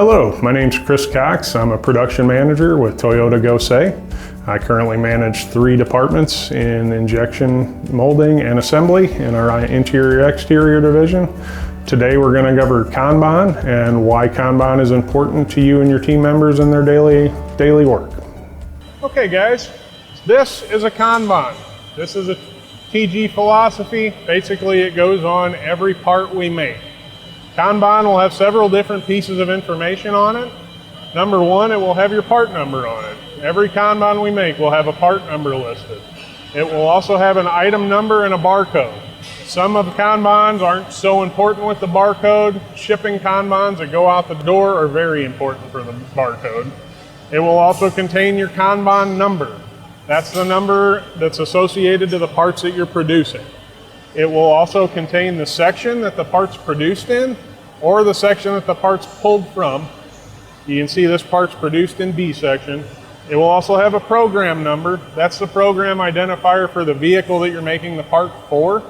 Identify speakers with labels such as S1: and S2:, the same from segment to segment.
S1: Hello, my name's Chris Cox. I'm a production manager with Toyota Gosei. I currently manage 3 departments in injection molding and assembly in our interior-exterior division. Today we're going to cover KanBan and why KanBan is important to you and your team members in their daily work. Okay guys, this is a KanBan. This is a TG philosophy. Basically it goes on every part we make. KanBan will have several different pieces of information on it. Number 1, it will have your part number on it. Every KanBan we make will have a part number listed. It will also have an item number and a barcode. Some of the KanBans aren't so important with the barcode. Shipping KanBans that go out the door are very important for the barcode. It will also contain your KanBan number. That's the number that's associated to the parts that you're producing. It will also contain the section that the part's produced in or the section that the part's pulled from. You can see this part's produced in B section. It will also have a program number. That's the program identifier for the vehicle that you're making the part for.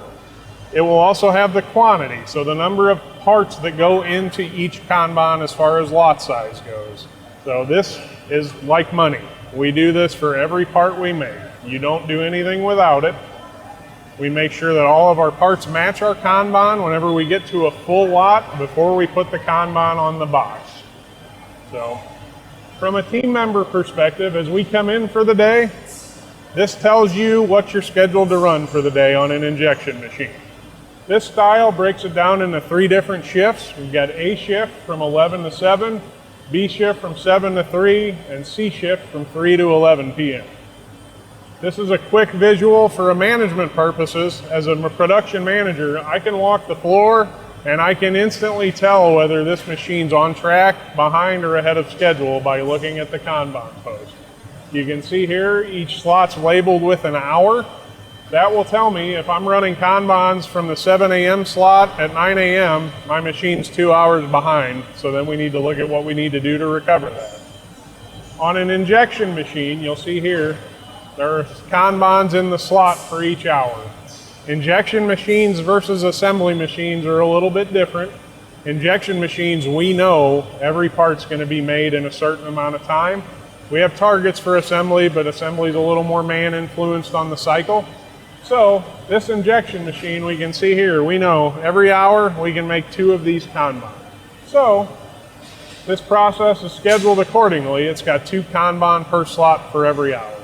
S1: It will also have the quantity, so the number of parts that go into each KanBan as far as lot size goes. So this is like money. We do this for every part we make. You don't do anything without it. We make sure that all of our parts match our KanBan whenever we get to a full lot before we put the KanBan on the box. So, from a team member perspective, as we come in for the day, this tells you what you're scheduled to run for the day on an injection machine. This style breaks it down into 3 different shifts. We've got A shift from 11 to 7, B shift from 7 to 3, and C shift from 3 to 11 p.m. This is a quick visual for management purposes. As a production manager, I can walk the floor and I can instantly tell whether this machine's on track, behind, or ahead of schedule by looking at the KanBan post. You can see here each slot's labeled with an hour. That will tell me if I'm running KanBans from the 7 a.m. slot at 9 a.m., my machine's 2 hours behind, so then we need to look at what we need to do to recover that. On an injection machine, you'll see here, there are KanBans in the slot for each hour. Injection machines versus assembly machines are a little bit different. Injection machines, we know every part's going to be made in a certain amount of time. We have targets for assembly, but assembly is a little more man-influenced on the cycle. So this injection machine, we can see here, we know every hour we can make 2 of these KanBan. So this process is scheduled accordingly. It's got 2 KanBan per slot for every hour.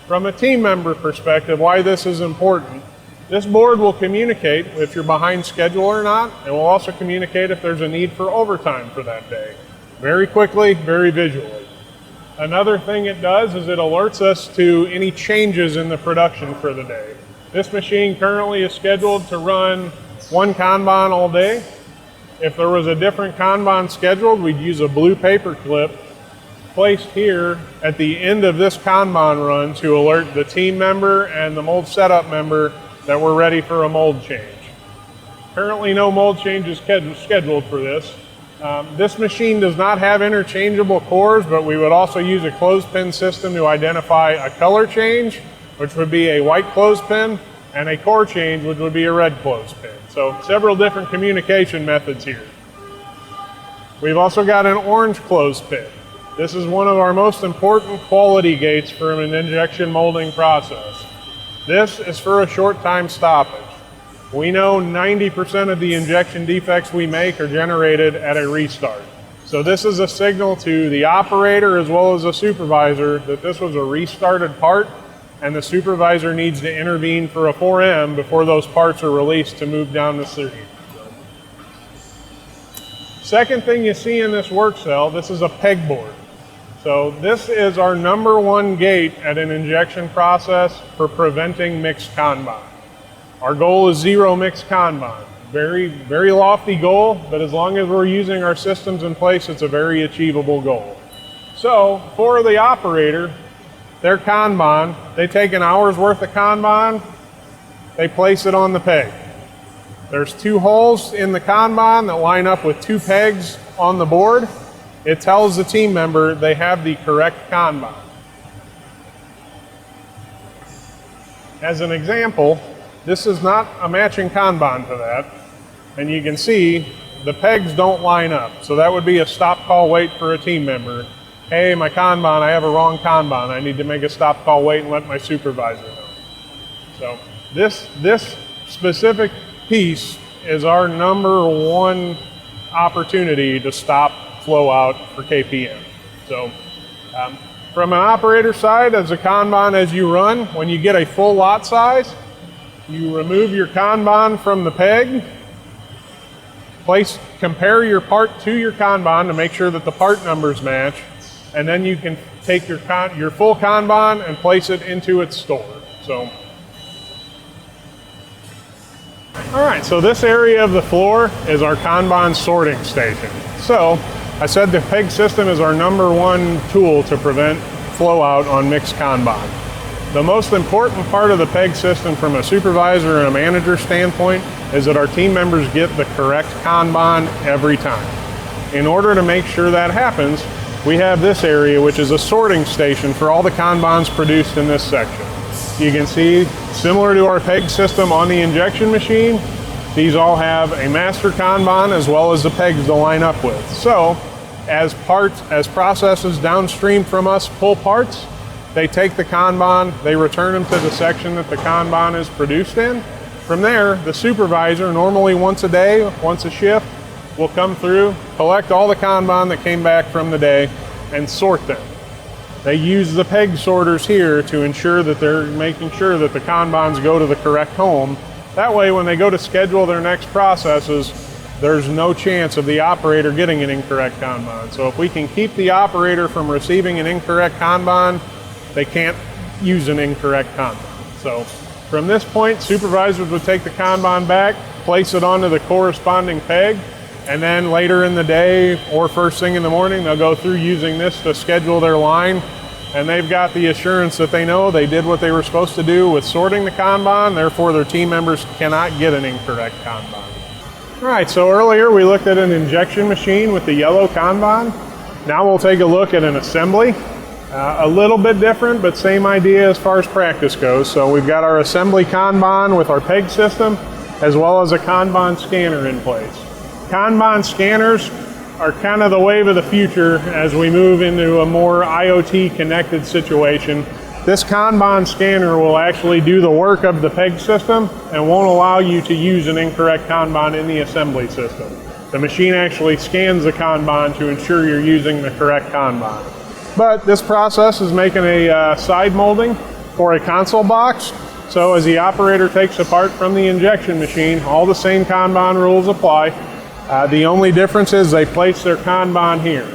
S1: From a team member perspective, why this is important, this board will communicate if you're behind schedule or not. It will also communicate if there's a need for overtime for that day. Very quickly, very visually. Another thing it does is it alerts us to any changes in the production for the day. This machine currently is scheduled to run 1 KanBan all day. If there was a different KanBan scheduled, we'd use a blue paper clip placed here at the end of this KanBan run to alert the team member and the mold setup member that we're ready for a mold change. Currently no mold change is scheduled for this. This machine does not have interchangeable cores, but we would also use a clothespin system to identify a color change, which would be a white clothespin, and a core change, which would be a red clothespin. So several different communication methods here. We've also got an orange clothespin. This is one of our most important quality gates for an injection molding process. This is for a short time stoppage. We know 90% of the injection defects we make are generated at a restart. So this is a signal to the operator as well as the supervisor that this was a restarted part and the supervisor needs to intervene for a 4M before those parts are released to move down the street. Second thing you see in this work cell, this is a pegboard. So this is our number 1 gate at an injection process for preventing mixed KanBan. Our goal is 0 mixed KanBan. Very, very lofty goal, but as long as we're using our systems in place, it's a very achievable goal. So for the operator, their KanBan, they take an hour's worth of KanBan, they place it on the peg. There's 2 holes in the KanBan that line up with 2 pegs on the board. It tells the team member they have the correct KanBan. As an example, this is not a matching KanBan to that. And you can see the pegs don't line up. So that would be a stop call wait for a team member. Hey, my KanBan, I have a wrong KanBan. I need to make a stop call wait and let my supervisor know. So this specific piece is our #1 opportunity to stop flow out for KPM. So from an operator side, as a KanBan as you run, when you get a full lot size, you remove your KanBan from the peg, compare your part to your KanBan to make sure that the part numbers match, and then you can take your full KanBan and place it into its store. So, all right, so this area of the floor is our KanBan sorting station. So, I said the peg system is our #1 tool to prevent flow out on mixed KanBan. The most important part of the peg system from a supervisor and a manager standpoint is that our team members get the correct KanBan every time. In order to make sure that happens, we have this area, which is a sorting station for all the KanBans produced in this section. You can see, similar to our peg system on the injection machine, these all have a master KanBan as well as the pegs to line up with. So, as processes downstream from us pull parts, they take the KanBan, they return them to the section that the KanBan is produced in. From there, the supervisor, normally once a day, once a shift, will come through, collect all the KanBan that came back from the day, and sort them. They use the peg sorters here to ensure that they're making sure that the KanBans go to the correct home. That way, when they go to schedule their next processes, there's no chance of the operator getting an incorrect KanBan. So if we can keep the operator from receiving an incorrect KanBan, they can't use an incorrect KanBan. So from this point, supervisors would take the KanBan back, place it onto the corresponding peg, and then later in the day or first thing in the morning, they'll go through using this to schedule their line, and they've got the assurance that they know they did what they were supposed to do with sorting the KanBan, therefore their team members cannot get an incorrect KanBan. All right, so earlier we looked at an injection machine with the yellow KanBan. Now we'll take a look at an assembly. A little bit different, but same idea as far as practice goes. So we've got our assembly KanBan with our peg system, as well as a KanBan scanner in place. KanBan scanners are kind of the wave of the future as we move into a more IoT connected situation. This KanBan scanner will actually do the work of the peg system and won't allow you to use an incorrect KanBan in the assembly system. The machine actually scans the KanBan to ensure you're using the correct KanBan. But this process is making a side molding for a console box. So as the operator takes a part from the injection machine, all the same KanBan rules apply. The only difference is they place their KanBan here.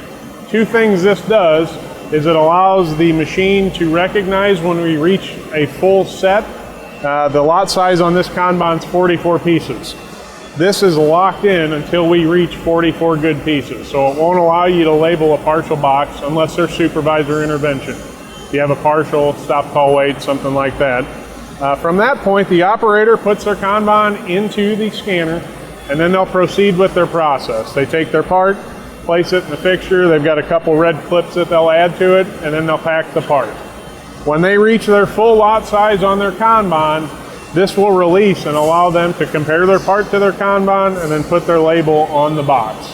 S1: Two things this does is it allows the machine to recognize when we reach a full set. The lot size on this KanBan is 44 pieces. This is locked in until we reach 44 good pieces. So it won't allow you to label a partial box unless there's supervisor intervention. If you have a partial, stop, call, wait, something like that. From that point, the operator puts their KanBan into the scanner, and then they'll proceed with their process. They take their part, place it in the fixture. They've got a couple red clips that they'll add to it, and then they'll pack the part. When they reach their full lot size on their KanBan, this will release and allow them to compare their part to their KanBan and then put their label on the box.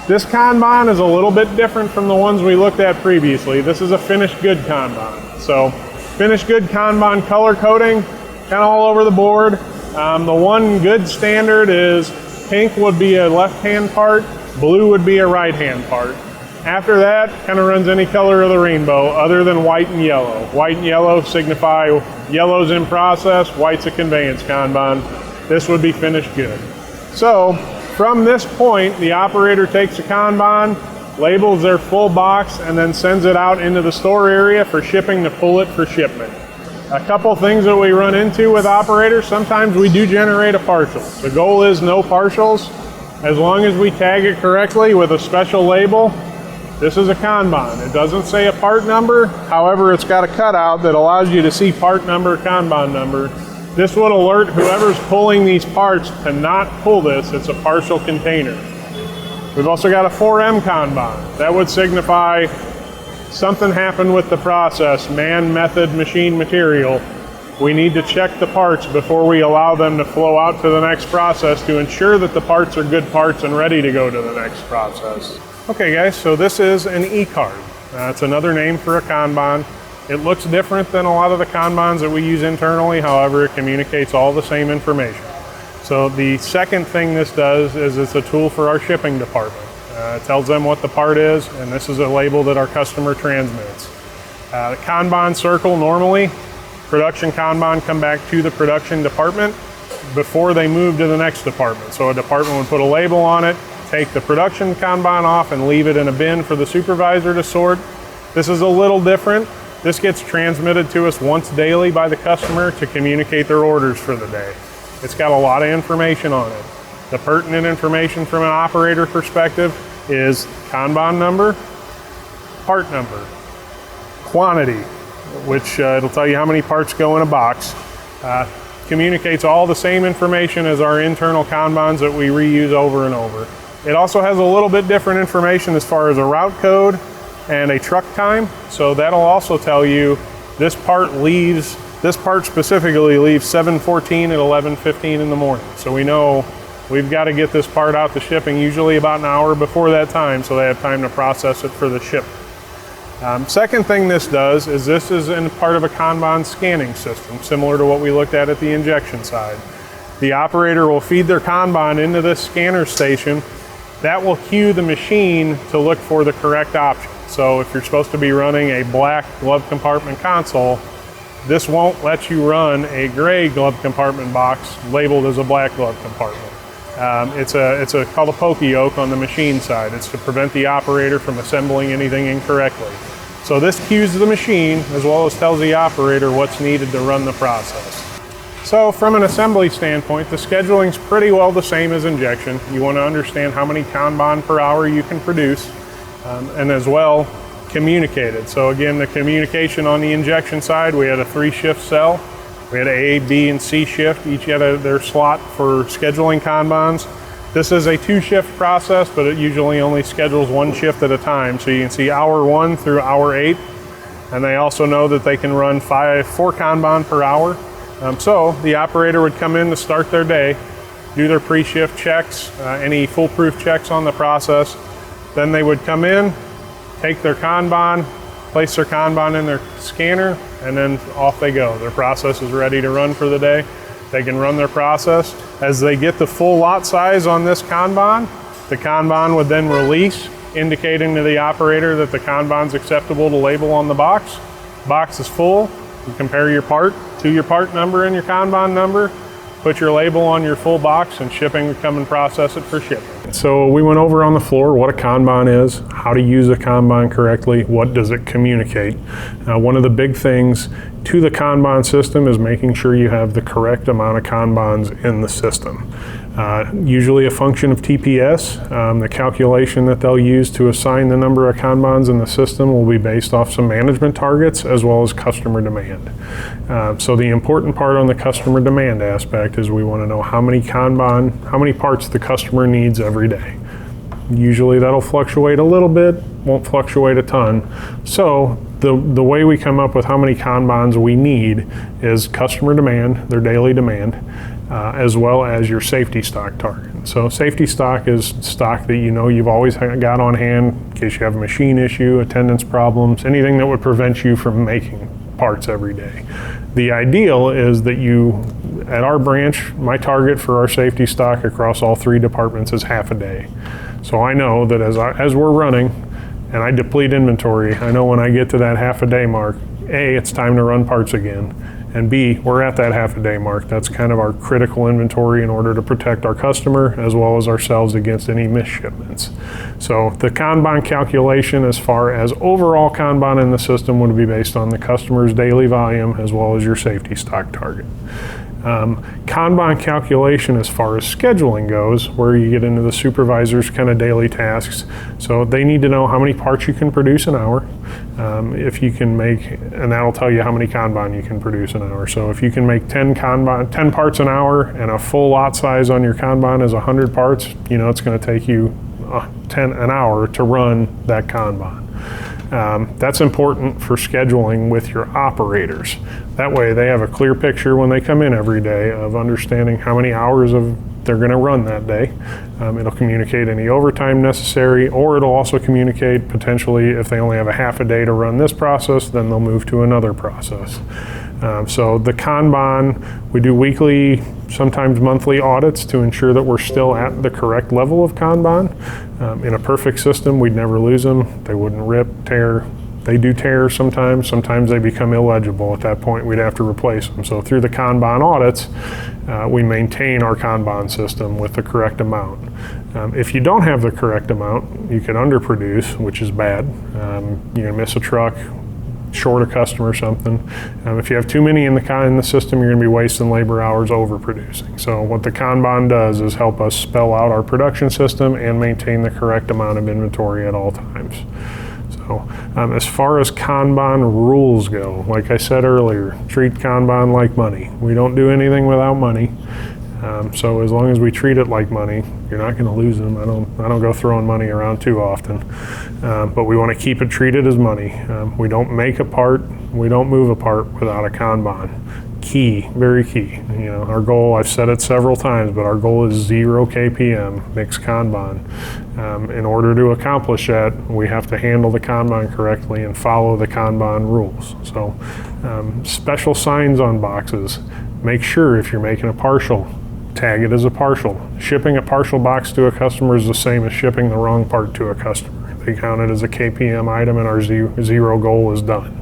S1: This KanBan is a little bit different from the ones we looked at previously. This is a finished good KanBan. So finished good KanBan color coding, kind of all over the board. The one good standard is pink would be a left-hand part, blue would be a right-hand part. After that, kind of runs any color of the rainbow other than white and yellow. White and yellow signify yellow's in process, white's a conveyance KanBan. This would be finished good. So from this point, the operator takes a KanBan, labels their full box, and then sends it out into the store area for shipping to pull it for shipment. A couple things that we run into with operators, sometimes we do generate a partial. The goal is no partials. As long as we tag it correctly with a special label, this is a KanBan. It doesn't say a part number, however, it's got a cutout that allows you to see part number, KanBan number. This would alert whoever's pulling these parts to not pull this. It's a partial container. We've also got a 4M KanBan. That would signify something happened with the process, man, method, machine, material. we need to check the parts before we allow them to flow out to the next process to ensure that the parts are good parts and ready to go to the next process. Okay guys, so this is an E-card. It's another name for a KanBan. It looks different than a lot of the KanBans that we use internally, however it communicates all the same information. So the second thing this does is it's a tool for our shipping department. It tells them what the part is, and this is a label that our customer transmits. The KanBan circle, normally, production KanBan come back to the production department before they move to the next department. So a department would put a label on it, take the production KanBan off and leave it in a bin for the supervisor to sort. This is a little different. This gets transmitted to us once daily by the customer to communicate their orders for the day. It's got a lot of information on it. The pertinent information from an operator perspective is KanBan number, part number, quantity, which it'll tell you how many parts go in a box. Communicates all the same information as our internal KanBans that we reuse over and over. It also has a little bit different information as far as a route code and a truck time. So that'll also tell you this part specifically leaves 7:14 at 11:15 in the morning. So we know we've got to get this part out to shipping usually about an hour before that time so they have time to process it for the ship. Second thing this does is this is in part of a KanBan scanning system, similar to what we looked at the injection side. The operator will feed their KanBan into this scanner station. That will cue the machine to look for the correct option. So if you're supposed to be running a black glove compartment console, this won't let you run a gray glove compartment box labeled as a black glove compartment. It's called a pokey yoke on the machine side. It's to prevent the operator from assembling anything incorrectly. So this cues the machine as well as tells the operator what's needed to run the process. So from an assembly standpoint, the scheduling's pretty well the same as injection. You want to understand how many KanBan per hour you can produce, and as well communicated. So again, the communication on the injection side, we had a 3-shift cell. We had A, B, and C shift. Each had their slot for scheduling KanBans. This is a 2-shift process, but it usually only schedules 1 shift at a time. So you can see hour 1 through hour 8. And they also know that they can run 4 KanBan per hour. So the operator would come in to start their day, do their pre-shift checks, any foolproof checks on the process. Then they would come in, take their KanBan, place their KanBan in their scanner, and then off they go. Their process is ready to run for the day. They can run their process. As they get the full lot size on this KanBan, the KanBan would then release, indicating to the operator that the KanBan's acceptable to label on the box. Box is full. You compare your part to your part number and your KanBan number, put your label on your full box, and shipping would come and process it for shipping. So we went over on the floor what a KanBan is, how to use a KanBan correctly, what does it communicate. One of the big things to the KanBan system is making sure you have the correct amount of KanBans in the system. Usually a function of TPS. The calculation that they'll use to assign the number of KanBans in the system will be based off some management targets as well as customer demand. So the important part on the customer demand aspect is we want to know how many KanBan, how many parts the customer needs every day. Usually that'll fluctuate a little bit, won't fluctuate a ton. So the way we come up with how many KanBans we need is customer demand, their daily demand, as well as your safety stock target. So safety stock is stock that you know you've always got on hand in case you have a machine issue, attendance problems, anything that would prevent you from making parts every day. The ideal is that you, at our branch, my target for our safety stock across all 3 departments is half a day. So I know that as we're running and I deplete inventory, I know when I get to that half a day mark, A, it's time to run parts again, and B, we're at that half a day mark. That's kind of our critical inventory in order to protect our customer as well as ourselves against any missed shipments. So the KanBan calculation as far as overall KanBan in the system would be based on the customer's daily volume as well as your safety stock target. KanBan calculation as far as scheduling goes, where you get into the supervisor's kind of daily tasks. So they need to know how many parts you can produce an hour. If you can make, and that'll tell you how many KanBan you can produce an hour. So if you can make 10 parts an hour and a full lot size on your KanBan is 100 parts, you know it's going to take you an hour to run that KanBan. That's important for scheduling with your operators. That way they have a clear picture when they come in every day of understanding how many hours they're going to run that day. It'll communicate any overtime necessary, or it'll also communicate potentially if they only have a half a day to run this process, then they'll move to another process. So the KanBan, we do weekly, sometimes monthly audits to ensure that we're still at the correct level of KanBan. In a perfect system, we'd never lose them. They wouldn't rip, tear. They do tear sometimes. Sometimes they become illegible. At that point, we'd have to replace them. So through the KanBan audits, we maintain our KanBan system with the correct amount. If you don't have the correct amount, you can underproduce, which is bad. You're gonna miss a truck, short a customer or something. If you have too many in the system, you're going to be wasting labor hours overproducing. So what the KanBan does is help us spell out our production system and maintain the correct amount of inventory at all times. So as far as KanBan rules go, like I said earlier, treat KanBan like money. We don't do anything without money. So as long as we treat it like money, you're not going to lose them. I don't go throwing money around too often, but we want to keep it treated as money. We don't make a part, we don't move a part without a KanBan. Key, very key. You know, our goal, I've said it several times, but our goal is 0 KPM, mixed KanBan. In order to accomplish that, we have to handle the KanBan correctly and follow the KanBan rules. So special signs on boxes. Make sure if you're making a partial, tag it as a partial. Shipping a partial box to a customer is the same as shipping the wrong part to a customer. They count it as a KPM item and our zero goal is done.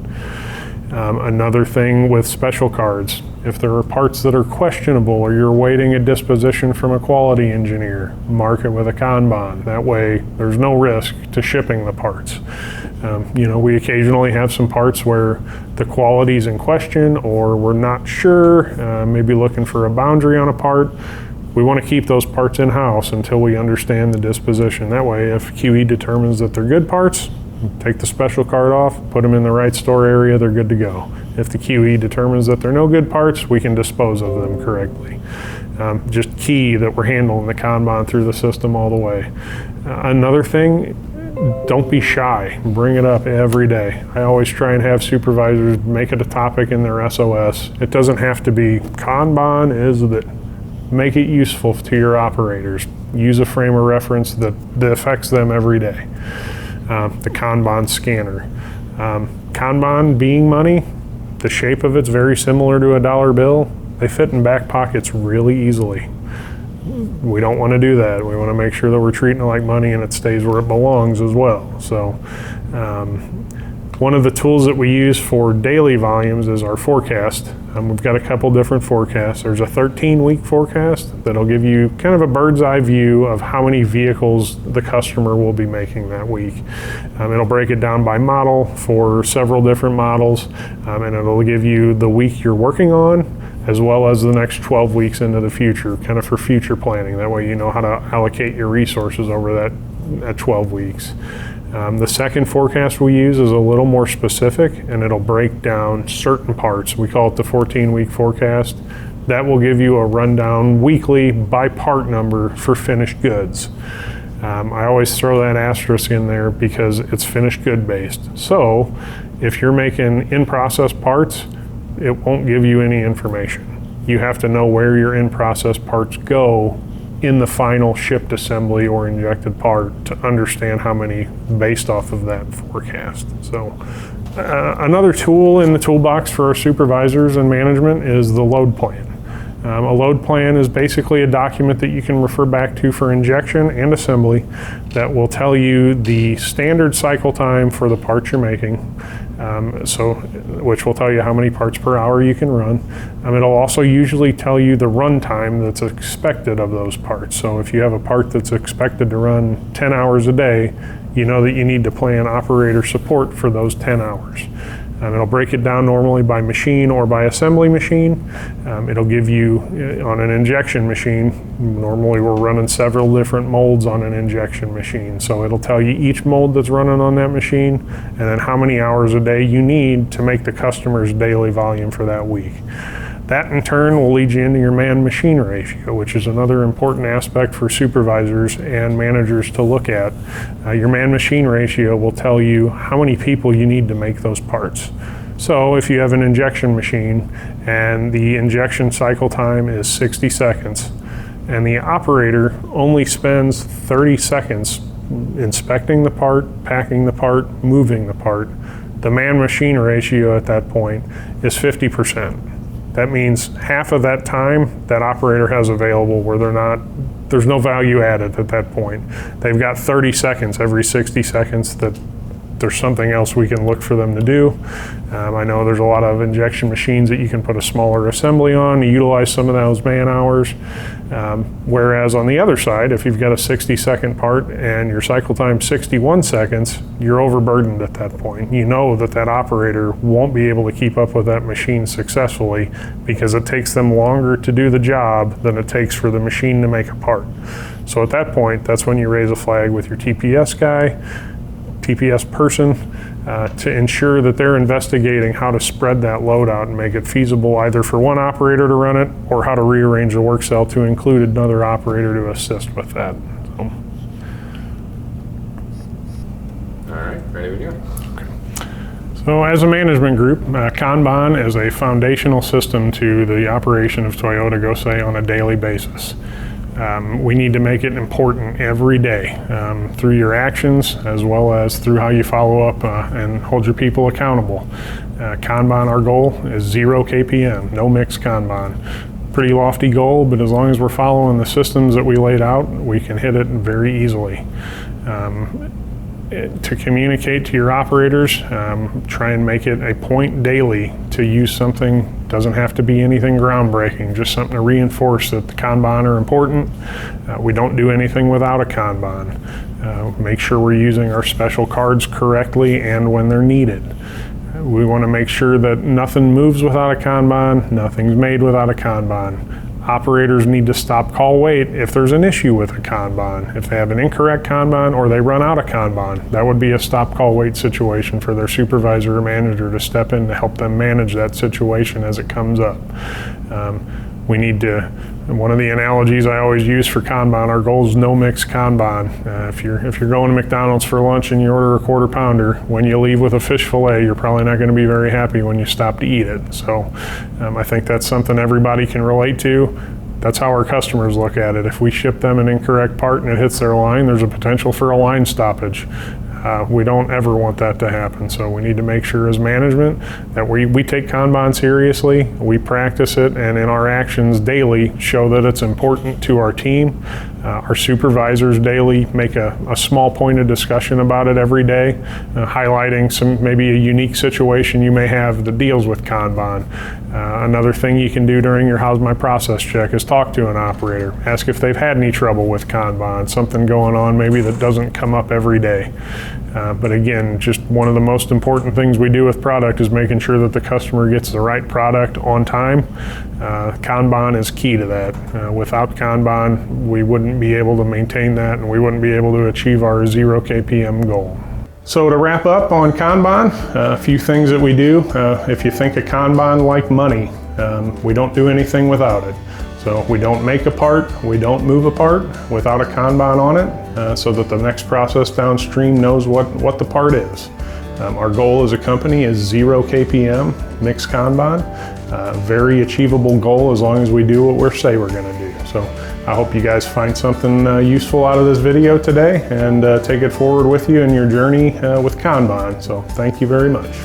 S1: Another thing with special cards, if there are parts that are questionable or you're awaiting a disposition from a quality engineer, mark it with a KanBan. That way there's no risk to shipping the parts. You know, we occasionally have some parts where the quality's in question or we're not sure, maybe looking for a boundary on a part. We want to keep those parts in-house until we understand the disposition. That way, if QE determines that they're good parts, take the special card off, put them in the right store area, they're good to go. If the QE determines that they're no good parts, we can dispose of them correctly. Just key that we're handling the KanBan through the system all the way. Another thing, don't be shy. Bring it up every day. I always try and have supervisors make it a topic in their SOS. It doesn't have to be KanBan is that. Make it useful to your operators. Use a frame of reference that affects them every day. The KanBan scanner. KanBan being money, the shape of it's very similar to a dollar bill. They fit in back pockets really easily. We don't want to do that. We want to make sure that we're treating it like money and it stays where it belongs as well. So one of the tools that we use for daily volumes is our forecast. We've got a couple different forecasts. There's a 13-week forecast that'll give you kind of a bird's eye view of how many vehicles the customer will be making that week. It'll break it down by model for several different models, and it'll give you the week you're working on, as well as the next 12 weeks into the future, kind of for future planning. That way you know how to allocate your resources over that 12 weeks. The second forecast we use is a little more specific, and it'll break down certain parts. We call it the 14-week forecast. That will give you a rundown weekly by part number for finished goods. I always throw that asterisk in there because it's finished good based. So if you're making in-process parts, it won't give you any information. You have to know where your in-process parts go in the final shipped assembly or injected part to understand how many based off of that forecast. So another tool in the toolbox for our supervisors and management is the load plan. A load plan is basically a document that you can refer back to for injection and assembly that will tell you the standard cycle time for the parts you're making, which will tell you how many parts per hour you can run. It'll also usually tell you the run time that's expected of those parts. So if you have a part that's expected to run 10 hours a day, you know that you need to plan operator support for those 10 hours. It'll break it down normally by machine or by assembly machine. It'll give you, on an injection machine, normally we're running several different molds on an injection machine. So it'll tell you each mold that's running on that machine and then how many hours a day you need to make the customer's daily volume for that week. That in turn will lead you into your man-machine ratio, which is another important aspect for supervisors and managers to look at. Your man-machine ratio will tell you how many people you need to make those parts. So if you have an injection machine and the injection cycle time is 60 seconds, and the operator only spends 30 seconds inspecting the part, packing the part, moving the part, the man-machine ratio at that point is 50%. That means half of that time that operator has available where there's no value added at that point. They've got 30 seconds every 60 seconds that there's something else we can look for them to do. I know there's a lot of injection machines that you can put a smaller assembly on to utilize some of those man hours. Whereas on the other side, if you've got a 60-second part and your cycle time 61 seconds, you're overburdened at that point. You know that that operator won't be able to keep up with that machine successfully because it takes them longer to do the job than it takes for the machine to make a part. So at that point, that's when you raise a flag with your TPS guy, TPS person, to ensure that they're investigating how to spread that load out and make it feasible either for one operator to run it or how to rearrange the work cell to include another operator to assist with that. So.
S2: All right, ready when you are.
S1: Okay. So as a management group, KanBan is a foundational system to the operation of Toyota Gosei on a daily basis. We need to make it important every day through your actions as well as through how you follow up and hold your people accountable. KanBan, our goal is 0 KPM, no mixed KanBan. Pretty lofty goal, but as long as we're following the systems that we laid out, we can hit it very easily. To communicate to your operators, try and make it a point daily to use something. Doesn't have to be anything groundbreaking, just something to reinforce that the KanBan are important. We don't do anything without a KanBan. Make sure we're using our special cards correctly and when they're needed. We want to make sure that nothing moves without a KanBan, nothing's made without a KanBan. Operators need to stop call wait if there's an issue with a KanBan. If they have an incorrect KanBan or they run out of KanBan, that would be a stop call wait situation for their supervisor or manager to step in to help them manage that situation as it comes up. We need to, one of the analogies I always use for KanBan, our goal is no mix KanBan. If you're going to McDonald's for lunch and you order a quarter pounder, when you leave with a fish fillet, you're probably not going to be very happy when you stop to eat it. So I think that's something everybody can relate to. That's how our customers look at it. If we ship them an incorrect part and it hits their line, there's a potential for a line stoppage. We don't ever want that to happen. So we need to make sure as management that we take KanBan seriously, we practice it, and in our actions daily show that it's important to our team. Our supervisors daily make a small point of discussion about it every day, highlighting maybe a unique situation you may have that deals with KanBan. Another thing you can do during your How's My Process check is talk to an operator. Ask if they've had any trouble with KanBan, something going on maybe that doesn't come up every day. But again, just one of the most important things we do with product is making sure that the customer gets the right product on time. KanBan is key to that. Without KanBan, we wouldn't be able to maintain that and we wouldn't be able to achieve our 0 KPM goal. So to wrap up on KanBan, a few things that we do. If you think of KanBan like money, we don't do anything without it. So we don't make a part, we don't move a part without a KanBan on it, so that the next process downstream knows what the part is. Our goal as a company is 0 KPM, mixed KanBan. Very achievable goal as long as we do what we say we're going to do. So I hope you guys find something useful out of this video today and take it forward with you in your journey with KanBan. So thank you very much.